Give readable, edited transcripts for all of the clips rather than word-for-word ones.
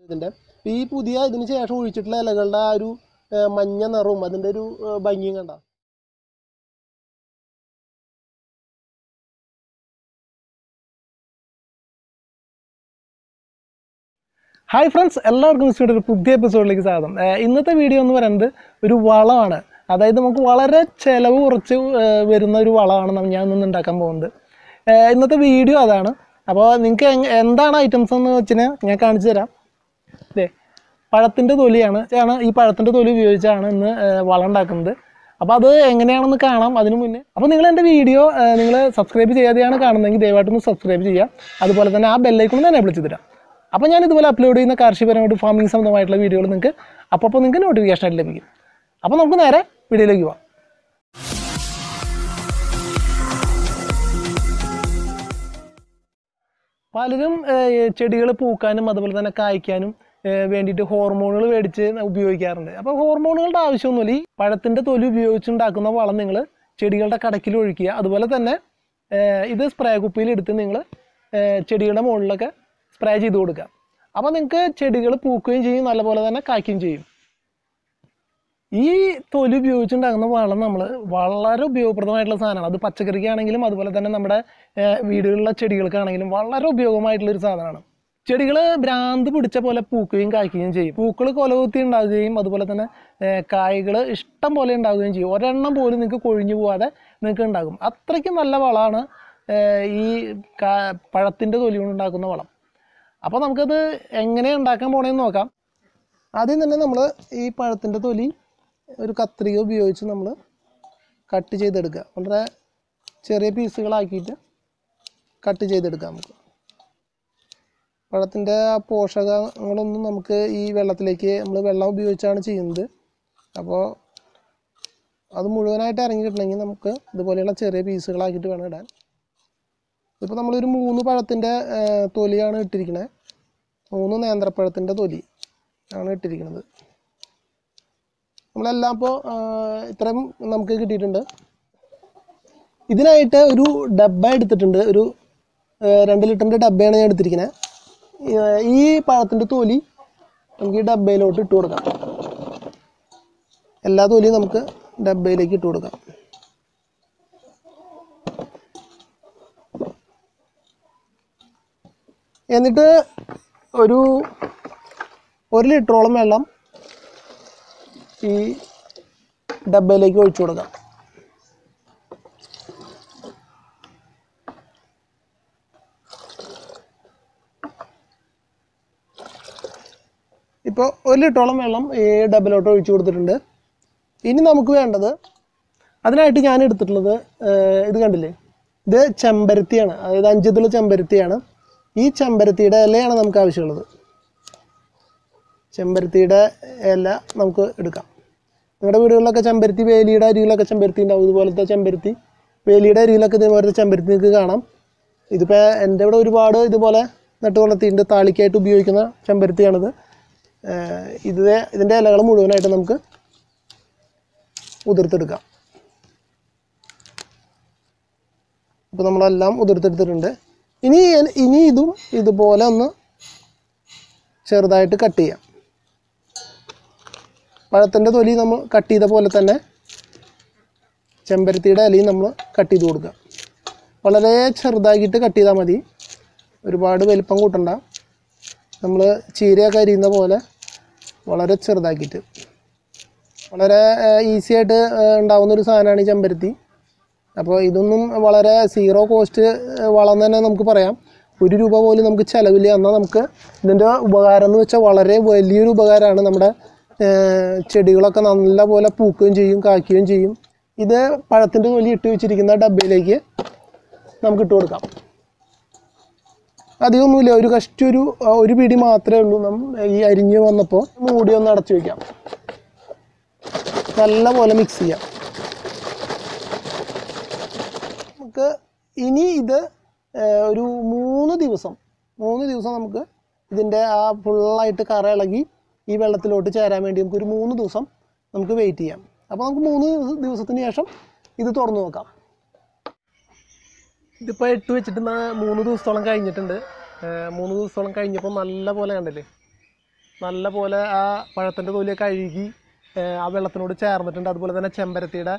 ഇതിൻ്റെ ഈ പുതിയ ഇതിന് ശേഷം ഒഴിച്ചിട്ടുള്ള ഇലകളുടെ ആ ഒരു മഞ്ഞ നിറവും അതിൻ്റെ ഒരു ഭംഗിയും കണ്ട. ഹായ് ഫ്രണ്ട്സ്, എല്ലാവർക്കും മിസ്റ്റർ ഒരു പുതിയ എപ്പിസോഡിലേക്ക് സ്വാഗതം. ഇന്നത്തെ വീഡിയോ എന്ന് പറയുന്നത് ഒരു വളമാണ്. അതായത് നമുക്ക് വളരെ ചിലവ് കുറച്ച് വരുന്ന ഒരു വളമാണ് ഞാൻ ഇന്ന് ഉണ്ടാക്കാൻ പോകുന്നത്. ഇന്നത്തെ വീഡിയോ അതാണ്. അപ്പോൾ നിങ്ങൾക്ക് എന്താണ് ഐറ്റംസ് എന്ന് വെച്ചാൽ ഞാൻ കാണിച്ചു തരാം. അതെ, പഴത്തിൻ്റെ തൊലിയാണ്. ഈ പഴത്തിൻ്റെ തൊലി ഉപയോഗിച്ചാണ് ഇന്ന് വളം ഉണ്ടാക്കുന്നത്. അപ്പോൾ അത് എങ്ങനെയാണെന്ന് കാണാം. അതിന് മുന്നേ അപ്പോൾ നിങ്ങൾ എൻ്റെ വീഡിയോ നിങ്ങൾ സബ്സ്ക്രൈബ് ചെയ്യാതെയാണ് കാണുന്നതെങ്കിൽ ദയവായിട്ടൊന്ന് സബ്സ്ക്രൈബ് ചെയ്യുക. അതുപോലെ തന്നെ ആ ബെല്ലൈക്കൺ തന്നെ വിളിച്ചു തരാം. അപ്പോൾ ഞാൻ ഇതുപോലെ അപ്ലോഡ് ചെയ്യുന്ന കാർഷികപരമായിട്ട് ഫാമിംഗ് സംബന്ധമായിട്ടുള്ള വീഡിയോകൾ നിങ്ങൾക്ക് അപ്പോൾ നിങ്ങൾക്ക് നോട്ടിഫിക്കേഷൻ ആയിട്ട് ലഭിക്കും. അപ്പോൾ നമുക്ക് നേരെ വീഡിയോയിലേക്ക് പോകാം. പലരും ചെടികൾ പൂക്കാനും അതുപോലെ തന്നെ കായ്ക്കാനും വേണ്ടിയിട്ട് ഹോർമോണുകൾ മേടിച്ച് ഉപയോഗിക്കാറുണ്ട്. അപ്പോൾ ഹോർമോണുകളുടെ ആവശ്യമൊന്നുമില്ല. ഈ പഴത്തിൻ്റെ തൊലി ഉപയോഗിച്ചുണ്ടാക്കുന്ന വളം നിങ്ങൾ ചെടികളുടെ കടക്കിൽ ഒഴിക്കുക. അതുപോലെ തന്നെ ഇത് സ്പ്രേ കുപ്പിയിലെടുത്ത് നിങ്ങൾ ചെടികളുടെ മുകളിലൊക്കെ സ്പ്രേ ചെയ്ത് കൊടുക്കുക. അപ്പോൾ നിങ്ങൾക്ക് ചെടികൾ പൂക്കുകയും ചെയ്യും, നല്ലപോലെ തന്നെ കായ്ക്കുകയും ചെയ്യും. ഈ തൊലി ഉപയോഗിച്ചുണ്ടാകുന്ന വളം നമ്മൾ വളരെ ഉപയോഗപ്രദമായിട്ടുള്ള സാധനമാണ്. അത് പച്ചക്കറിക്കാണെങ്കിലും അതുപോലെ തന്നെ നമ്മുടെ വീടുകളിലെ ചെടികൾക്കാണെങ്കിലും വളരെ ഉപയോഗമായിട്ടുള്ളൊരു സാധനമാണ്. ചെടികൾ ഭ്രാന്ത് പിടിച്ച പോലെ പൂക്കുകയും കായ്ക്കുകയും ചെയ്യും. പൂക്കൾ കൊലകുത്തി ഉണ്ടാകുകയും അതുപോലെ തന്നെ കായ്കൾ ഇഷ്ടം പോലെ ഉണ്ടാവുകയും ചെയ്യും. ഒരെണ്ണം പോലും നിങ്ങൾക്ക് കൊഴിഞ്ഞു പോകാതെ നിങ്ങൾക്ക് ഉണ്ടാകും. അത്രയ്ക്കും നല്ല വളമാണ് ഈ പഴത്തിൻ്റെ തൊലി കൊണ്ട് ഉണ്ടാക്കുന്ന വളം. അപ്പോൾ നമുക്കത് എങ്ങനെ ഉണ്ടാക്കാൻ പോകണമെന്ന് നോക്കാം. ആദ്യം തന്നെ നമ്മൾ ഈ പഴത്തിൻ്റെ തൊലി ഒരു കത്രിക ഉപയോഗിച്ച് നമ്മൾ കട്ട് ചെയ്തെടുക്കുക. വളരെ ചെറിയ പീസുകളാക്കിയിട്ട് കട്ട് ചെയ്തെടുക്കാം. നമുക്ക് പഴത്തിൻ്റെ പോഷകങ്ങളൊന്നും നമുക്ക് ഈ വെള്ളത്തിലേക്ക് നമ്മൾ വെള്ളം ഉപയോഗിച്ചാണ് ചെയ്യുന്നത്. അപ്പോൾ അത് മുഴുവനായിട്ട് ഇറങ്ങി കിട്ടണമെങ്കിൽ നമുക്ക് ഇതുപോലെയുള്ള ചെറിയ പീസുകളാക്കിയിട്ട് വേണം ഇടാൻ. ഇപ്പോൾ നമ്മളൊരു 3 പഴത്തിൻ്റെ തൊലിയാണ് ഇട്ടിരിക്കുന്നത്. 3 നേന്ത്രപ്പഴത്തിൻ്റെ തൊലി ആണ് ഇട്ടിരിക്കുന്നത്. നമ്മളെല്ലാം ഇപ്പോൾ ഇത്രയും നമുക്ക് കിട്ടിയിട്ടുണ്ട്. ഇതിനായിട്ട് ഒരു ഡബ്ബ എടുത്തിട്ടുണ്ട്. ഒരു 2 ലിറ്ററിൻ്റെ ഡബ്ബയാണ് ഞാൻ എടുത്തിരിക്കുന്നത്. ഈ പഴത്തിൻ്റെ തൊലി നമുക്ക് ഈ ഡബ്ബയിലോട്ട് ഇട്ട് കൊടുക്കാം. എല്ലാ തൊലിയും നമുക്ക് ഡബ്ബയിലേക്ക് ഇട്ട് കൊടുക്കാം. എന്നിട്ട് ഒരു 1 ലിറ്ററോളം വെള്ളം ഈ ഡബ്ബയിലേക്ക് ഒഴിച്ചു കൊടുക്കാം. ഇപ്പോൾ 1 ലിറ്ററോളം വെള്ളം ഈ ഡബ്ബയിലോട്ട് ഒഴിച്ചു കൊടുത്തിട്ടുണ്ട്. ഇനി നമുക്ക് വേണ്ടത്, അതിനായിട്ട് ഞാൻ എടുത്തിട്ടുള്ളത് ഇത് കണ്ടില്ലേ, ഇത് ചെമ്പരത്തിയാണ്. അതായത് 5 ഇതള് ചെമ്പരത്തിയാണ്. ഈ ചെമ്പരത്തിയുടെ ഇലയാണ് നമുക്ക് ആവശ്യമുള്ളത്. ചെമ്പരത്തിയുടെ ഇല നമുക്ക് എടുക്കാം. നിങ്ങളുടെ വീടുകളിലൊക്കെ ചെമ്പരത്തി, വേലിയുടെ അരിയിലൊക്കെ ചെമ്പരത്തി ഉണ്ടാവും. ഇതുപോലത്തെ ചെമ്പരത്തി, വേലിയുടെ അരിയിലൊക്കെ ഇതുപോലത്തെ ചെമ്പരത്തി നിങ്ങൾക്ക് കാണാം. ഇതിപ്പോൾ എൻ്റെ ഇവിടെ ഒരുപാട് ഇതുപോലെ നട്ട് വളർത്തിയിട്ടുണ്ട്. താളിക്കായിട്ട് ഉപയോഗിക്കുന്ന ചെമ്പരത്തിയാണിത്. ഇതിൻ്റെ ഇലകൾ മുഴുവനായിട്ട് നമുക്ക് ഉതിർത്തെടുക്കാം. അപ്പോൾ നമ്മളെല്ലാം ഉതിർത്തെടുത്തിട്ടുണ്ട്. ഇനി ഇതും ഇതുപോലെ ഒന്ന് ചെറുതായിട്ട് കട്ട് ചെയ്യാം. പഴത്തിൻ്റെ തൊലി നമ്മൾ കട്ട് ചെയ്ത പോലെ തന്നെ ചെമ്പരത്തിയുടെ ഇലയും നമ്മൾ കട്ട് ചെയ്ത് കൊടുക്കുക. വളരെ ചെറുതാക്കിയിട്ട് കട്ട് ചെയ്താൽ മതി. ഒരുപാട് വലിപ്പം കൂട്ടണ്ട. നമ്മൾ ചീരയൊക്കെ അരിയുന്ന പോലെ വളരെ ചെറുതാക്കിയിട്ട്, വളരെ ഈസി ആയിട്ട് ഉണ്ടാകുന്നൊരു സാധനമാണ് ഈ ചെമ്പരത്തി. അപ്പോൾ ഇതൊന്നും വളരെ സീറോ കോസ്റ്റ് വളം തന്നെ നമുക്ക് പറയാം. 1 രൂപ പോലും നമുക്ക് ചിലവില്ല. എന്നാൽ നമുക്ക് ഇതിൻ്റെ ഉപകാരം എന്ന് വെച്ചാൽ വളരെ വലിയൊരു ഉപകാരമാണ്. നമ്മുടെ ചെടികളൊക്കെ നല്ല പോലെ പൂക്കുകയും ചെയ്യും, കായ്ക്കുകയും ചെയ്യും. ഇത് പഴത്തിൻ്റെ തൊലി ഇട്ട് വെച്ചിരിക്കുന്ന ഡബ്ബയിലേക്ക് നമുക്ക് ഇട്ട് കൊടുക്കാം. അധികമൊന്നുമില്ല, ഒരു കഷ്ടി ഒരു പിടി മാത്രമേ ഉള്ളൂ. ഈ അരിഞ്ഞ് വന്നപ്പോൾ മൂടി ഒന്ന് അടച്ചു വയ്ക്കാം. നല്ല പോലെ മിക്സ് ചെയ്യാം. നമുക്ക് ഇനി ഇത് ഒരു 3 ദിവസം നമുക്ക് ഇതിൻ്റെ ആ ഫുള്ളായിട്ട് കറ ഇളകി ഈ വെള്ളത്തിലോട്ട് ചേരാൻ വേണ്ടി നമുക്കൊരു 3 ദിവസം നമുക്ക് വെയിറ്റ് ചെയ്യാം. അപ്പോൾ നമുക്ക് 3 ദിവസത്തിന് ശേഷം ഇത് തുറന്നു നോക്കാം. ഇതിപ്പോൾ ഇട്ട് വെച്ചിട്ട് 3 ദിവസത്തോളം കഴിഞ്ഞിട്ടുണ്ട്. 3 ദിവസത്തോളം കഴിഞ്ഞപ്പോൾ നല്ല പോലെ കണ്ടില്ലേ, നല്ല പോലെ ആ പഴത്തിൻ്റെ തൊലിയൊക്കെ അഴുകി ആ വെള്ളത്തിനോട് ചേർന്നിട്ടുണ്ട്. അതുപോലെ തന്നെ ചെമ്പരത്തിയുടെ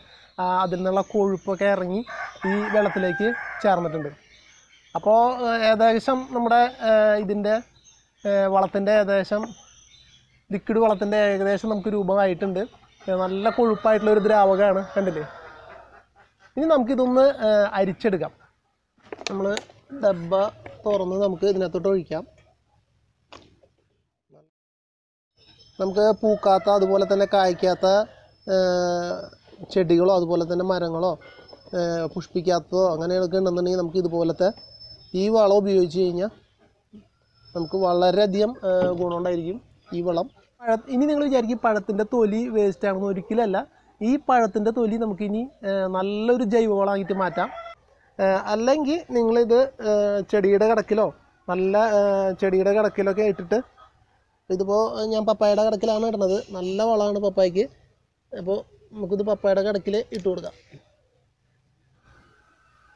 അതിൽ നിന്നുള്ള കൊഴുപ്പൊക്കെ ഇറങ്ങി ഈ വെള്ളത്തിലേക്ക് ചേർന്നിട്ടുണ്ട്. അപ്പോൾ ഏകദേശം നമ്മുടെ ഇതിൻ്റെ വളത്തിൻ്റെ ഏകദേശം ലിക്വിഡ് വളത്തിൻ്റെ ഏകദേശം നമുക്ക് രൂപമായിട്ടുണ്ട്. നല്ല കൊഴുപ്പായിട്ടുള്ളൊരു ദ്രാവകമാണ്, കണ്ടില്ലേ. ഇനി നമുക്കിതൊന്ന് അരിച്ചെടുക്കാം. നമ്മൾ ഡബ്ബ തുറന്ന് നമുക്ക് ഇതിനകത്തോട്ട് ഒഴിക്കാം. നമുക്ക് പൂക്കാത്ത അതുപോലെ തന്നെ കായ്ക്കാത്ത ചെടികളോ അതുപോലെ തന്നെ മരങ്ങളോ പുഷ്പിക്കാത്തതോ അങ്ങനെയൊക്കെ ഉണ്ടെന്നുണ്ടെങ്കിൽ നമുക്ക് ഇതുപോലത്തെ ഈ വളം ഉപയോഗിച്ച് കഴിഞ്ഞാൽ നമുക്ക് വളരെയധികം ഗുണമുണ്ടായിരിക്കും ഈ വളം. ഇനി നിങ്ങൾ വിചാരിക്കും പഴത്തിൻ്റെ തൊലി വേസ്റ്റ് ആണെന്ന്. ഒരിക്കലല്ല. ഈ പഴത്തിൻ്റെ തൊലി നമുക്കിനി നല്ലൊരു ജൈവവളമായിട്ട് മാറ്റാം. അല്ലെങ്കിൽ നിങ്ങളിത് ചെടിയുടെ കടക്കിലോ നല്ല ചെടിയുടെ കടക്കിലൊക്കെ ഇട്ടിട്ട്, ഇതിപ്പോൾ ഞാൻ പപ്പായയുടെ കടക്കിലാണ് ഇടുന്നത്. നല്ല വളമാണ് പപ്പായക്ക്. അപ്പോൾ നമുക്കിത് പപ്പായയുടെ കടക്കിൽ ഇട്ട് കൊടുക്കാം.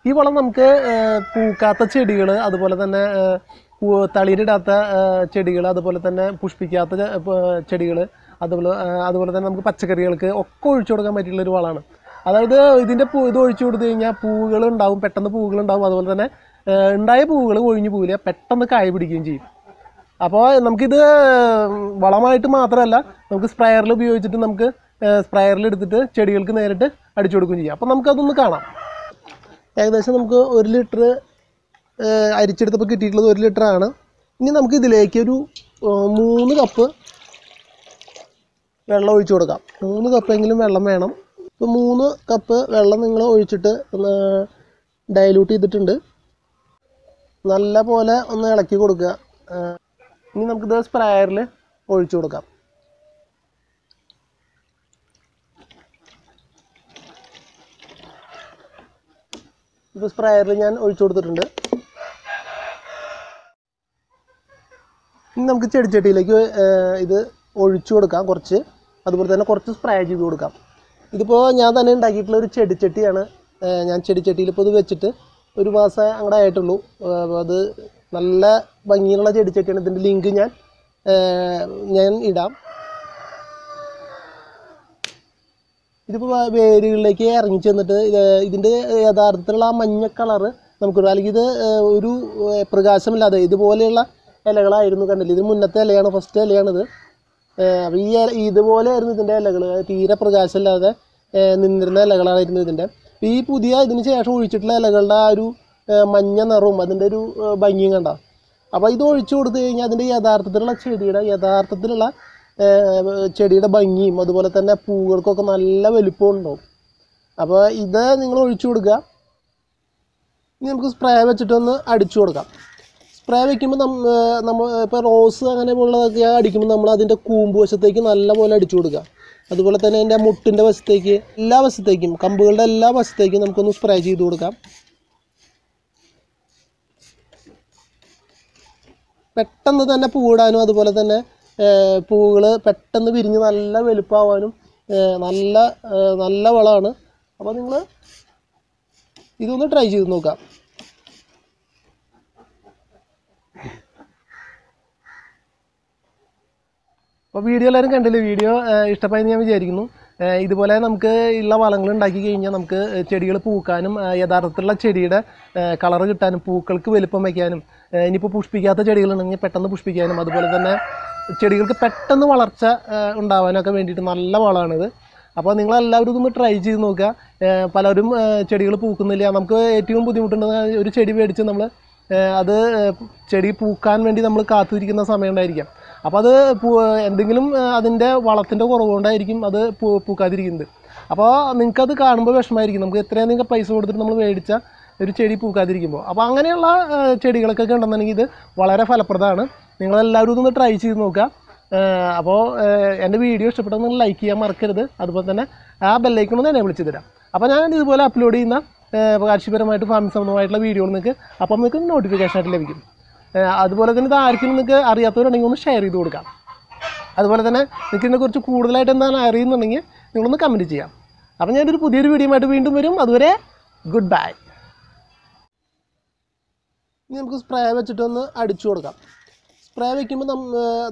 ഈ വളം നമുക്ക് പൂക്കാത്ത ചെടികൾ, അതുപോലെ തന്നെ തളിരിടാത്ത ചെടികൾ, അതുപോലെ തന്നെ പുഷ്പിക്കാത്ത ചെടികൾ, അതുപോലെ തന്നെ നമുക്ക് പച്ചക്കറികൾക്ക് ഒക്കെ ഒഴിച്ചു കൊടുക്കാൻ പറ്റിയുള്ളൊരു വളമാണ്. അതായത് ഇതിൻ്റെ ഇത് ഒഴിച്ചു കൊടുത്തു കഴിഞ്ഞാൽ പൂവുകൾ ഉണ്ടാവും, പെട്ടെന്ന് പൂവുകൾ ഉണ്ടാവും. അതുപോലെ തന്നെ ഉണ്ടായ പൂവുകൾ ഒഴിഞ്ഞു പോവില്ല, പെട്ടെന്ന് കായ പിടിക്കുകയും ചെയ്യും. അപ്പോൾ നമുക്കിത് വളമായിട്ട് മാത്രമല്ല, നമുക്ക് സ്പ്രേയറിൽ ഉപയോഗിച്ചിട്ട് നമുക്ക് സ്പ്രേയറിൽ എടുത്തിട്ട് ചെടികൾക്ക് നേരിട്ട് അടിച്ചു കൊടുക്കുകയും ചെയ്യാം. അപ്പോൾ നമുക്കതൊന്ന് കാണാം. ഏകദേശം നമുക്ക് 1 ലിറ്റർ അരിച്ചെടുത്തപ്പോൾ കിട്ടിയിട്ടുള്ളത് 1 ലിറ്ററാണ്. ഇനി നമുക്ക് ഇതിലേക്ക് ഒരു 3 കപ്പ് വെള്ളം ഒഴിച്ചു കൊടുക്കാം. 3 കപ്പെങ്കിലും വെള്ളം വേണം. ഇപ്പോൾ 3 കപ്പ് വെള്ളം നിങ്ങൾ ഒഴിച്ചിട്ട് ഡൈല്യൂട്ട് ചെയ്തിട്ടുണ്ട്. നല്ല പോലെ ഒന്ന് ഇളക്കി കൊടുക്കുക. ഇനി നമുക്കിത് സ്പ്രേയറിൽ ഒഴിച്ചു കൊടുക്കാം. ഇപ്പോൾ സ്പ്രേയറിൽ ഞാൻ ഒഴിച്ചു കൊടുത്തിട്ടുണ്ട്. ഇനി നമുക്ക് ചെടിച്ചട്ടിയിലേക്ക് ഇത് ഒഴിച്ചു കൊടുക്കാം കുറച്ച്. അതുപോലെ തന്നെ കുറച്ച് സ്പ്രേ ചെയ്ത് കൊടുക്കാം. ഇതിപ്പോൾ ഞാൻ തന്നെ ഉണ്ടാക്കിയിട്ടുള്ള ഒരു ചെടിച്ചട്ടിയാണ്. ഞാൻ ചെടിച്ചട്ടിയിൽ ഇപ്പോൾ ഇത് വെച്ചിട്ട് 1 മാസം അങ്ങോട്ട് ആയിട്ടുള്ളൂ. അത് നല്ല ഭംഗിയുള്ള ചെടിച്ചട്ടിയാണ്. ഇതിൻ്റെ ലിങ്ക് ഞാൻ ഇടാം. ഇതിപ്പോൾ വേരുകളിലേക്ക് ഇറങ്ങി ചെന്നിട്ട് ഇതിൻ്റെ യഥാർത്ഥത്തിലുള്ള ആ മഞ്ഞ കളറ് നമുക്കൊരു, അല്ലെങ്കിൽ ഇത് ഒരു പ്രകാശമില്ലാതെ ഇതുപോലെയുള്ള ഇലകളായിരുന്നു. കണ്ടില്ല, ഇത് മുന്നത്തെ ഇലയാണ്, ഫസ്റ്റ് ഇലയാണിത്. അപ്പോൾ ഈ ഇതുപോലെയായിരുന്നു ഇതിൻ്റെ ഇലകൾ. തീരെ പ്രകാശമില്ലാതെ നിന്നിരുന്ന ഇലകളായിരുന്നു ഇതിൻ്റെ. ഈ ഇതിന് ശേഷം ഒഴിച്ചിട്ടുള്ള ഇലകളുടെ ആ ഒരു മഞ്ഞ നിറവും അതിൻ്റെ ഒരു ഭംഗിയും കണ്ട. അപ്പോൾ ഇത് ഒഴിച്ചു കൊടുത്തു കഴിഞ്ഞാൽ അതിൻ്റെ യഥാർത്ഥത്തിലുള്ള ചെടിയുടെ ഭംഗിയും അതുപോലെ തന്നെ പൂക്കൾക്കൊക്കെ നല്ല വലിപ്പം ഉണ്ടാവും. അപ്പോൾ ഇത് നിങ്ങൾ ഒഴിച്ചു കൊടുക്കുക. ഇനി നമുക്ക് സ്പ്രേ വെച്ചിട്ടൊന്ന് അടിച്ചു കൊടുക്കാം. സ്പ്രേ വയ്ക്കുമ്പോൾ നമ്മൾ ഇപ്പോൾ റോസ് അങ്ങനെ ഉള്ളതൊക്കെ അടിക്കുമ്പോൾ നമ്മൾ അതിൻ്റെ കൂമ്പ് വശത്തേക്ക് നല്ലപോലെ അടിച്ചു കൊടുക്കുക. അതുപോലെ തന്നെ അതിൻ്റെ മുട്ടിൻ്റെ വശത്തേക്ക്, എല്ലാ വശത്തേക്കും, കമ്പുകളുടെ എല്ലാ വശത്തേക്കും നമുക്കൊന്ന് സ്പ്രേ ചെയ്ത് കൊടുക്കാം. പെട്ടെന്ന് തന്നെ പൂവിടാനും അതുപോലെ തന്നെ പൂവുകൾ പെട്ടെന്ന് വിരിഞ്ഞ് നല്ല വലുപ്പമാവാനും നല്ല വളമാണ്. അപ്പോൾ നിങ്ങൾ ഇതൊന്ന് ട്രൈ ചെയ്ത് നോക്കാം. അപ്പോൾ വീഡിയോ എല്ലാവരും കണ്ടില്ലേ? വീഡിയോ ഇഷ്ടമായെന്ന് ഞാൻ വിചാരിക്കുന്നു. ഇതുപോലെ നമുക്ക് ഉള്ള വളങ്ങൾ ഉണ്ടാക്കി കഴിഞ്ഞാൽ നമുക്ക് ചെടികൾ പൂക്കാനും യഥാർത്ഥത്തിലുള്ള ചെടിയുടെ കളറ് കിട്ടാനും പൂക്കൾക്ക് വലുപ്പം വയ്ക്കാനും ഇനിയിപ്പോൾ പുഷ്പിക്കാത്ത ചെടികളുണ്ടെങ്കിൽ പെട്ടെന്ന് പുഷ്പിക്കാനും അതുപോലെ തന്നെ ചെടികൾക്ക് പെട്ടെന്ന് വളർച്ച ഉണ്ടാവാനൊക്കെ വേണ്ടിയിട്ട് നല്ല വളമാണിത്. അപ്പോൾ നിങ്ങളെല്ലാവരും ഇതൊന്ന് ട്രൈ ചെയ്ത് നോക്കുക. പലരും ചെടികൾ പൂക്കുന്നില്ല. നമുക്ക് ഏറ്റവും ബുദ്ധിമുട്ടുണ്ടെന്ന് ഒരു ചെടി മേടിച്ച് നമ്മൾ അത് ചെടി പൂക്കാൻ വേണ്ടി നമ്മൾ കാത്തിരിക്കുന്ന സമയം ഉണ്ടായിരിക്കാം. അപ്പോൾ അത് എന്തെങ്കിലും അതിൻ്റെ വളത്തിൻ്റെ കുറവുകൊണ്ടായിരിക്കും അത് പൂക്കാതിരിക്കുന്നത്. അപ്പോൾ നിങ്ങൾക്കത് കാണുമ്പോൾ വിഷമമായിരിക്കും. നമുക്ക് എത്രയും നിങ്ങൾക്ക് പൈസ കൊടുത്തിട്ട് നമ്മൾ മേടിച്ച ഒരു ചെടി പൂക്കാതിരിക്കുമ്പോൾ. അപ്പോൾ അങ്ങനെയുള്ള ചെടികളൊക്കെ ഉണ്ടെന്നുണ്ടെങ്കിൽ ഇത് വളരെ ഫലപ്രദമാണ്. നിങ്ങളെല്ലാവരും ഇതൊന്ന് ട്രൈ ചെയ്ത് നോക്കുക. അപ്പോൾ എൻ്റെ വീഡിയോ ഇഷ്ടപ്പെട്ടെന്ന് നിങ്ങൾ ലൈക്ക് ചെയ്യാൻ മറക്കരുത്. അതുപോലെ തന്നെ ആ ബെല്ലൈക്കൺ ഒന്ന് എനേബിൾ ചെയ്ത് തരാം. അപ്പോൾ ഞാൻ ഇതുപോലെ അപ്ലോഡ് ചെയ്യുന്ന കാർഷികപരമായിട്ട് ഫാമിംഗ് സംബന്ധമായിട്ടുള്ള വീഡിയോകൾ നിങ്ങൾക്ക് അപ്പം നിങ്ങൾക്ക് നോട്ടിഫിക്കേഷനായിട്ട് ലഭിക്കും. അതുപോലെ തന്നെ ഇത് ആർക്കെങ്കിലും നിങ്ങൾക്ക് അറിയാത്തവരുണ്ടെങ്കിൽ ഒന്ന് ഷെയർ ചെയ്ത് കൊടുക്കാം. അതുപോലെ തന്നെ നിങ്ങൾക്ക് ഇതിനെക്കുറിച്ച് കൂടുതലായിട്ട് എന്താണ് അറിയുന്നുണ്ടെങ്കിൽ നിങ്ങളൊന്ന് കമൻറ്റ് ചെയ്യാം. അപ്പോൾ ഞാനൊരു പുതിയൊരു വീഡിയോ ആയിട്ട് വീണ്ടും വരും. അതുവരെ ഗുഡ് ബൈ. ഇനി നമുക്ക് സ്പ്രേ വെച്ചിട്ടൊന്ന് അടിച്ചു കൊടുക്കാം. സ്പ്രേ വയ്ക്കുമ്പോൾ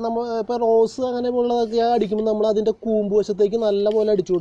നമ്മൾ ഇപ്പോൾ റോസ് അങ്ങനെ ഉള്ളതൊക്കെ അടിക്കുമ്പോൾ നമ്മൾ അതിൻ്റെ കൂമ്പ് വശത്തേക്ക് നല്ലപോലെ അടിച്ചു കൊടുക്കും.